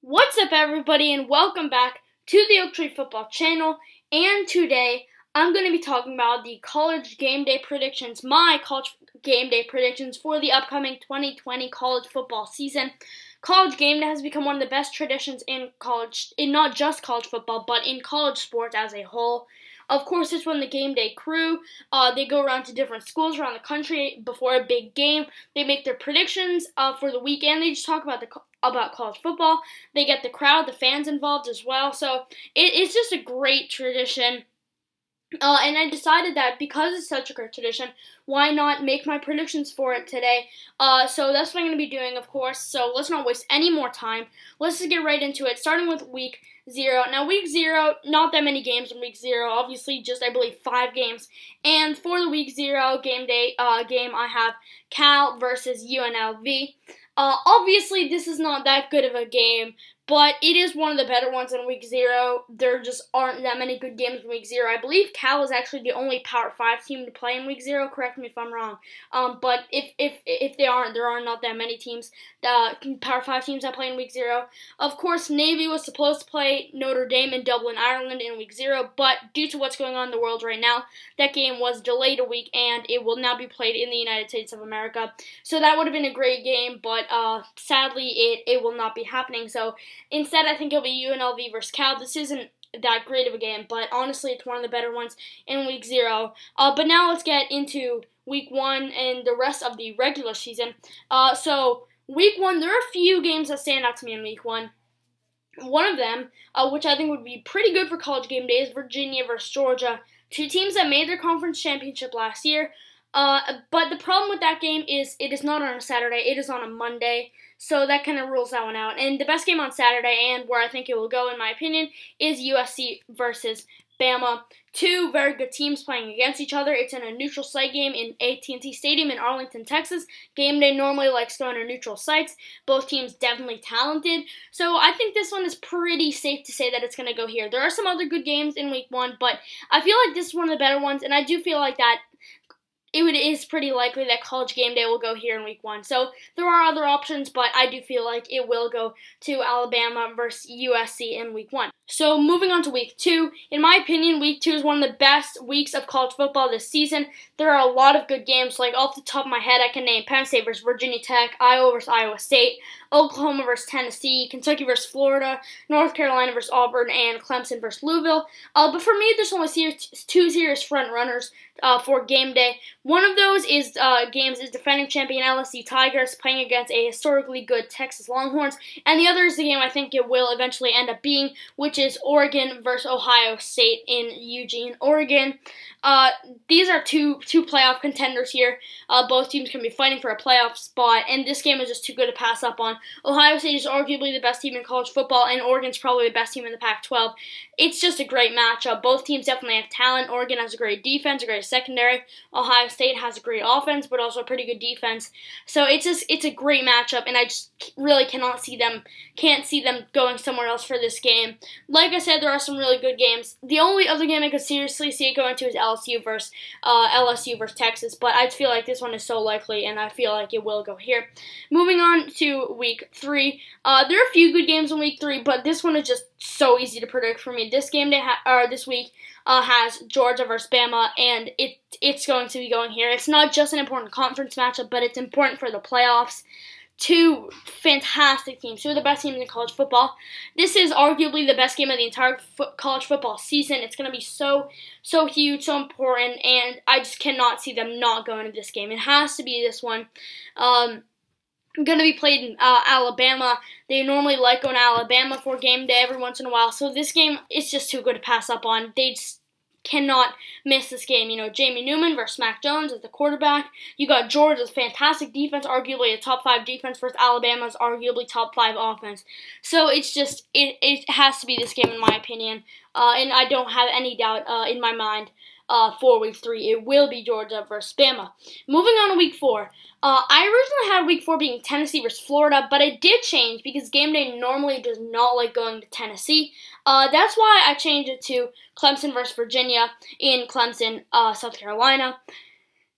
What's up, everybody, and welcome back to the Oak Tree Football channel. And today, I'm going to be talking about the college game day predictions, my college game day predictions for the upcoming 2020 college football season. College game day has become one of the best traditions in college, in not just college football, but in college sports as a whole. Of course, it's when the game day crew, they go around to different schools around the country before a big game. They make their predictions for the weekend. They just talk about college football. They get the crowd, the fans involved as well. So it's just a great tradition. And I decided that because it's such a great tradition, why not make my predictions for it today? So that's what I'm going to be doing, of course. So let's not waste any more time. Let's just get right into it, starting with Week 0. Now, Week 0, not that many games in Week 0. Obviously, just, I believe, 5 games. And for the Week 0 game day game, I have Cal versus UNLV. Obviously, this is not that good of a game, but it is one of the better ones in Week 0. There just aren't that many good games in Week 0. I believe Cal is actually the only Power 5 team to play in Week 0. Correct me if I'm wrong. But if they aren't, there are not that many teams, Power 5 teams that play in Week 0. Of course, Navy was supposed to play Notre Dame in Dublin, Ireland in Week 0, but due to what's going on in the world right now, that game was delayed a week, and it will now be played in the United States of America. So that would have been a great game, but sadly, it will not be happening. So instead, I think it'll be UNLV versus Cal. This isn't that great of a game, but honestly, it's one of the better ones in Week 0. But now let's get into Week 1 and the rest of the regular season. So Week 1, there are a few games that stand out to me in Week 1. One of them, which I think would be pretty good for college game day, is Virginia versus Georgia. Two teams that made their conference championship last year. But the problem with that game is it is not on a Saturday, it is on a Monday, so that kind of rules that one out. And the best game on Saturday, and where I think it will go in my opinion, is USC versus Bama. Two very good teams playing against each other. It's in a neutral site game in AT&T Stadium in Arlington, Texas. Game day normally likes going to neutral sites. Both teams definitely talented. So I think this one is pretty safe to say that it's going to go here. There are some other good games in Week 1, but I feel like this is one of the better ones, and I do feel like that it is pretty likely that college game day will go here in Week 1. So there are other options, but I do feel like it will go to Alabama versus USC in Week 1. So moving on to Week 2, in my opinion, Week 2 is one of the best weeks of college football this season. There are a lot of good games. Like off the top of my head, I can name Penn State versus Virginia Tech, Iowa versus Iowa State, Oklahoma versus Tennessee, Kentucky versus Florida, North Carolina versus Auburn, and Clemson versus Louisville. But for me, there's only two serious front runners for game day. One of those is defending champion LSU Tigers playing against a historically good Texas Longhorns, and the other is the game I think it will eventually end up being, which is Oregon versus Ohio State in Eugene, Oregon. These are two playoff contenders here. Both teams can be fighting for a playoff spot, and this game is just too good to pass up on. Ohio State is arguably the best team in college football, and Oregon's probably the best team in the Pac-12. It's just a great matchup. Both teams definitely have talent. Oregon has a great defense, a great secondary. Ohio State has a great offense, but also a pretty good defense. So it's a great matchup, and I just really can't see them going somewhere else for this game. Like I said, there are some really good games. The only other game I could seriously see it going to is LSU versus Texas, but I feel like this one is so likely, and I feel like it will go here. Moving on to Week 3, there are a few good games in Week 3, but this one is just so easy to predict for me. This game this week has Georgia versus Bama, and it's going to be going here. It's not just an important conference matchup, but it's important for the playoffs. Two fantastic teams, two of the best teams in college football. This is arguably the best game of the entire college football season. It's going to be so huge, so important, and I just cannot see them not going to this game. It has to be this one. Going to be played in Alabama. They normally like going to Alabama for game day every once in a while, so this game is just too good to pass up on. They just cannot miss this game. You know, Jamie Newman versus Mac Jones as the quarterback. You got Georgia's fantastic defense, arguably a top 5 defense, versus Alabama's arguably top 5 offense. So it's just, it has to be this game in my opinion, and I don't have any doubt in my mind for Week 3. It will be Georgia versus Bama. Moving on to Week 4. I originally had Week 4 being Tennessee versus Florida, but it did change because game day normally does not like going to Tennessee. That's why I changed it to Clemson versus Virginia in Clemson, South Carolina.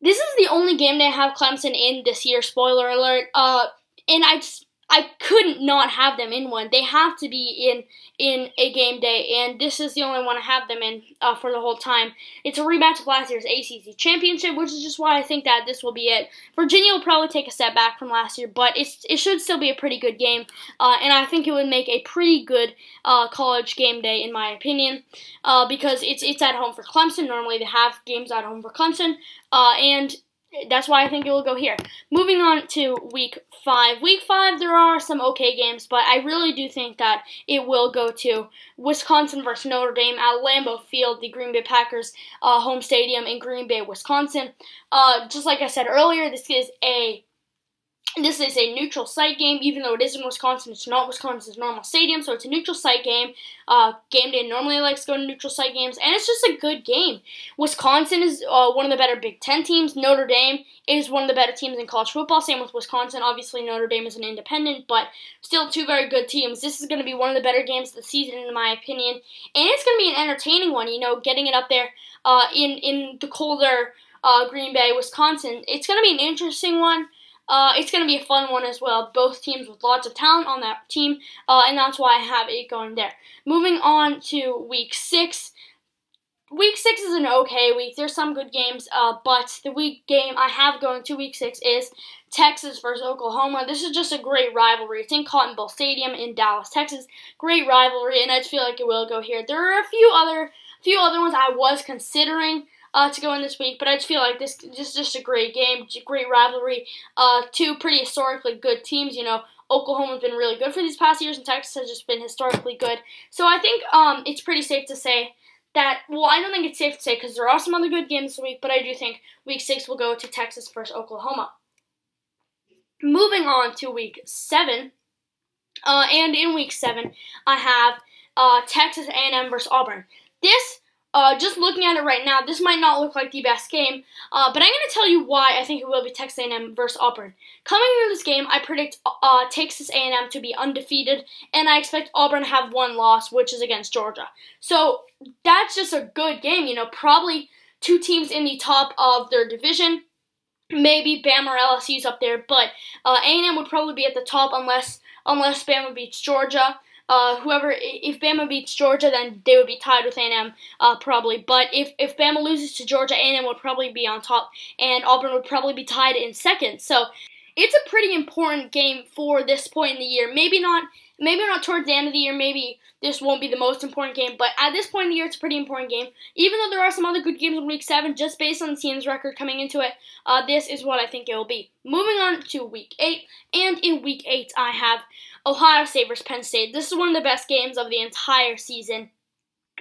This is the only game day I have Clemson in this year, spoiler alert. And I I couldn't not have them in one. They have to be in a game day, and this is the only one I have them in for the whole time. It's a rematch of last year's ACC championship, which is just why I think that this will be it. Virginia will probably take a step back from last year, but it should still be a pretty good game, and I think it would make a pretty good college game day, in my opinion, because it's at home for Clemson. Normally they have games at home for Clemson, and that's why I think it will go here. Moving on to Week 5. Week 5, there are some okay games, but I really do think that it will go to Wisconsin versus Notre Dame at Lambeau Field, the Green Bay Packers home stadium in Green Bay, Wisconsin. Just like I said earlier, this is a neutral site game, even though it is in Wisconsin. It's not Wisconsin's normal stadium, so it's a neutral site game. Game Day normally likes to go to neutral site games, and it's just a good game. Wisconsin is one of the better Big Ten teams. Notre Dame is one of the better teams in college football. Same with Wisconsin. Obviously, Notre Dame is an independent, but still two very good teams. This is going to be one of the better games of the season, in my opinion, and it's going to be an entertaining one. You know, getting it up there in the colder Green Bay, Wisconsin. It's going to be an interesting one. It's going to be a fun one as well. Both teams with lots of talent on that team, and that's why I have it going there. Moving on to Week 6. Week 6 is an okay week. There's some good games, but the week game I have going to Week 6 is Texas versus Oklahoma. This is just a great rivalry. It's in Cotton Bowl Stadium in Dallas, Texas. Great rivalry, and I just feel like it will go here. There are a few other ones I was considering to go in this week, but I just feel like this is just a great game, great rivalry. Two pretty historically good teams. You know, Oklahoma's been really good for these past years, and Texas has just been historically good. So I think it's pretty safe to say that, well, I don't think it's safe to say because there are some other good games this week, but I do think Week 6 will go to Texas versus Oklahoma. Moving on to Week 7, and in Week 7, I have Texas A&M versus Auburn. This, just looking at it right now, this might not look like the best game, but I'm going to tell you why I think it will be Texas A&M versus Auburn. Coming into this game, I predict Texas A&M to be undefeated, and I expect Auburn to have one loss, which is against Georgia. So that's just a good game. You know, probably two teams in the top of their division. Maybe Bama or LSU's up there, but A&M would probably be at the top unless Bama beats Georgia. If Bama beats Georgia, then they would be tied with A&M, probably. But if Bama loses to Georgia, A&M would probably be on top, and Auburn would probably be tied in second. So it's a pretty important game for this point in the year. Maybe not towards the end of the year. Maybe this won't be the most important game, but at this point in the year, it's a pretty important game. Even though there are some other good games in Week 7, just based on the team's record coming into it, this is what I think it will be. Moving on to Week 8, and in Week 8, I have Ohio State versus Penn State. This is one of the best games of the entire season.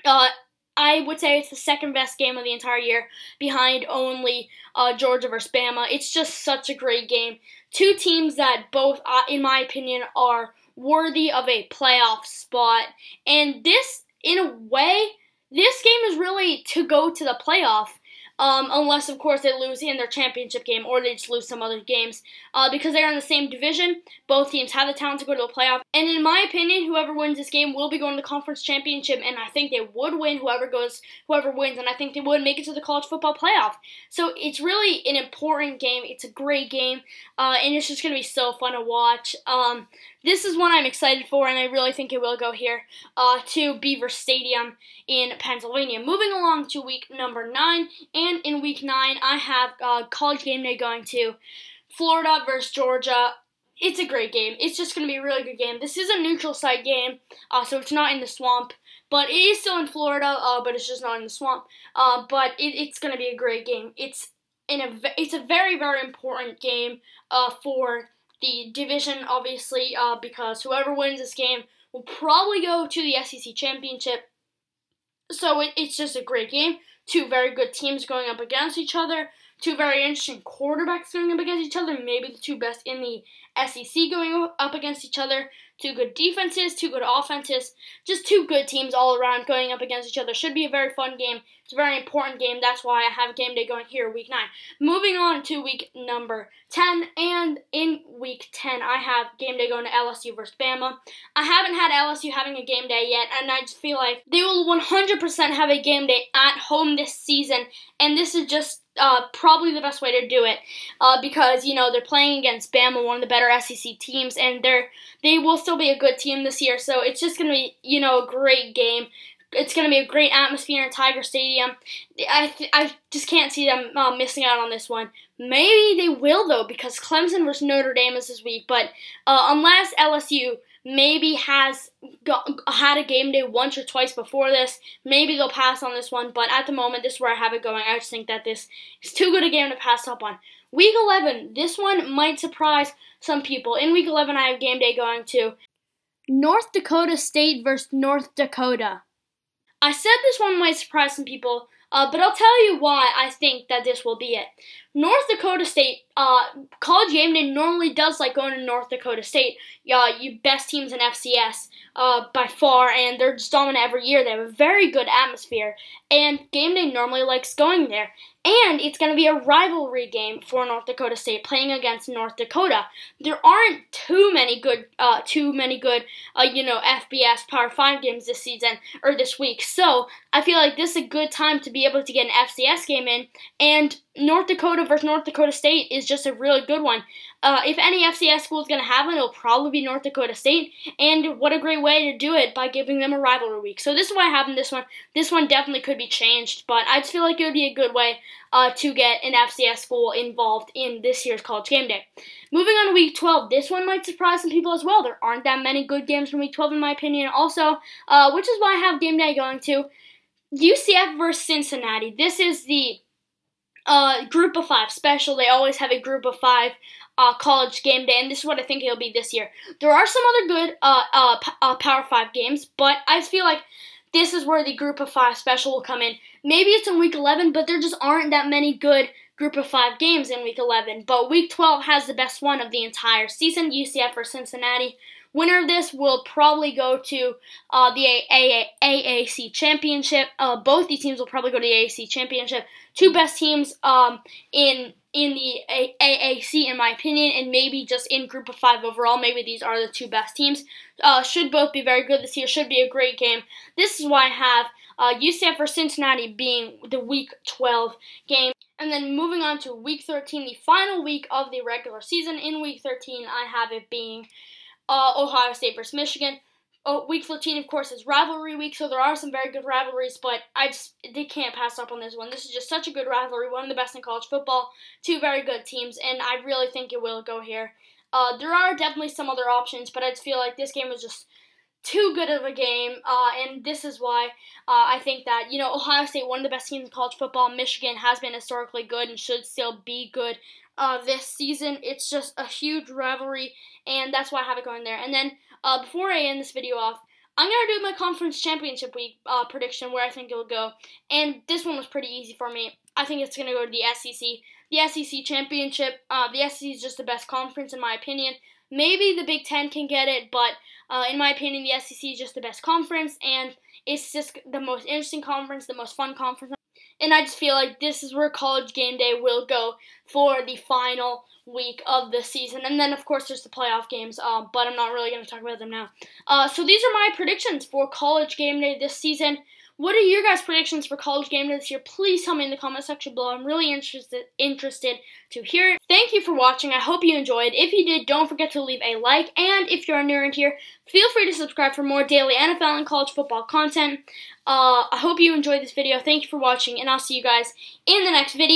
I would say it's the second best game of the entire year, behind only Georgia versus Bama. It's just such a great game. Two teams that both, in my opinion, are worthy of a playoff spot. And this, in a way, this game is really to go to the playoff. Unless, of course, they lose in their championship game or they just lose some other games. Because they're in the same division, both teams have the talent to go to the playoff. And in my opinion, whoever wins this game will be going to the conference championship, and I think they would win whoever wins, and I think they would make it to the college football playoff. So it's really an important game. It's a great game, and it's just going to be so fun to watch. This is one I'm excited for, and I really think it will go here to Beaver Stadium in Pennsylvania. Moving along to week number 9, and in week 9, I have College Game Day going to Florida versus Georgia. It's a great game. It's just going to be a really good game. This is a neutral site game, so it's not in the swamp, but it is still in Florida, but it's just not in the swamp. But it's going to be a great game. It's a very, very important game for the division, obviously, because whoever wins this game will probably go to the SEC championship. So it's just a great game. Two very good teams going up against each other. Two very interesting quarterbacks going up against each other. Maybe the two best in the SEC going up against each other. Two good defenses, two good offenses. Just two good teams all around going up against each other. Should be a very fun game. It's a very important game. That's why I have Game Day going here week 9. Moving on to week number 10. And in week 10, I have Game Day going to LSU versus Bama. I haven't had LSU having a game day yet, and I just feel like they will 100% have a game day at home this season. And this is just probably the best way to do it because, you know, they're playing against Bama, one of the better better SEC teams, and they will still be a good team this year. So it's just going to be, a great game. It's going to be a great atmosphere in Tiger Stadium. I just can't see them missing out on this one. Maybe they will, though, because Clemson versus Notre Dame is this week. But unless LSU maybe has had a game day once or twice before this, maybe they'll pass on this one. But at the moment, this is where I have it going. I just think that this is too good a game to pass up on. Week 11, this one might surprise some people. In Week 11, I have game day going to North Dakota State versus North Dakota. I said this one might surprise some people, but I'll tell you why I think that this will be it. North Dakota State, College Game Day normally does like going to North Dakota State. You best teams in FCS by far, and they're just dominant every year. They have a very good atmosphere, and Game Day normally likes going there. And it's going to be a rivalry game for North Dakota State playing against North Dakota. There aren't too many good FBS Power 5 games this season or this week. So I feel like this is a good time to be able to get an FCS game in. And North Dakota versus North Dakota State is just a really good one. If any FCS school is going to have one, it'll probably be North Dakota State. And what a great way to do it by giving them a rivalry week. So this is why I have in this one. This one definitely could be changed, but I just feel like it would be a good way to get an FCS school involved in this year's College Game Day. Moving on to Week 12, this one might surprise some people as well. There aren't that many good games from Week 12 in my opinion also, which is why I have Game Day going to UCF versus Cincinnati. This is the Group of 5 special. They always have a Group of 5 College Game Day, and this is what I think it'll be this year. There are some other good Power 5 games, but I just feel like this is where the Group of 5 special will come in. Maybe it's in Week 11, but there just aren't that many good Group of 5 games in Week 11. But Week 12 has the best one of the entire season, UCF versus Cincinnati. Winner of this will probably go to the AAC Championship. Both these teams will probably go to the AAC Championship. Two best teams in the AAC, in my opinion, and maybe just in Group of 5 overall. Maybe these are the two best teams. Should both be very good this year. Should be a great game. This is why I have UCF versus Cincinnati being the Week 12 game. And then moving on to Week 13, the final week of the regular season. In Week 13, I have it being Ohio State versus Michigan. Week 13, of course, is rivalry week, so there are some very good rivalries, but they can't pass up on this one. This is just such a good rivalry, one of the best in college football, two very good teams, and I really think it will go here. There are definitely some other options, but I just feel like this game is just too good of a game, and this is why I think that, Ohio State, one of the best teams in college football, Michigan has been historically good and should still be good this season. It's just a huge rivalry, and that's why I have it going there. And then, before I end this video off, I'm going to do my conference championship week prediction, where I think it will go. And this one was pretty easy for me. I think it's going to go to the SEC. The SEC championship, the SEC is just the best conference in my opinion. Maybe the Big Ten can get it, but in my opinion, the SEC is just the best conference, and it's just the most interesting conference, the most fun conference. And I just feel like this is where College Game Day will go for the final week of the season. And then, of course, there's the playoff games, but I'm not really going to talk about them now. So these are my predictions for College Game Day this season. What are your guys' predictions for College Game Day this year? Please tell me in the comment section below. I'm really interested to hear it. Thank you for watching. I hope you enjoyed. If you did, don't forget to leave a like. And if you're new around here, feel free to subscribe for more daily NFL and college football content. I hope you enjoyed this video. Thank you for watching, and I'll see you guys in the next video.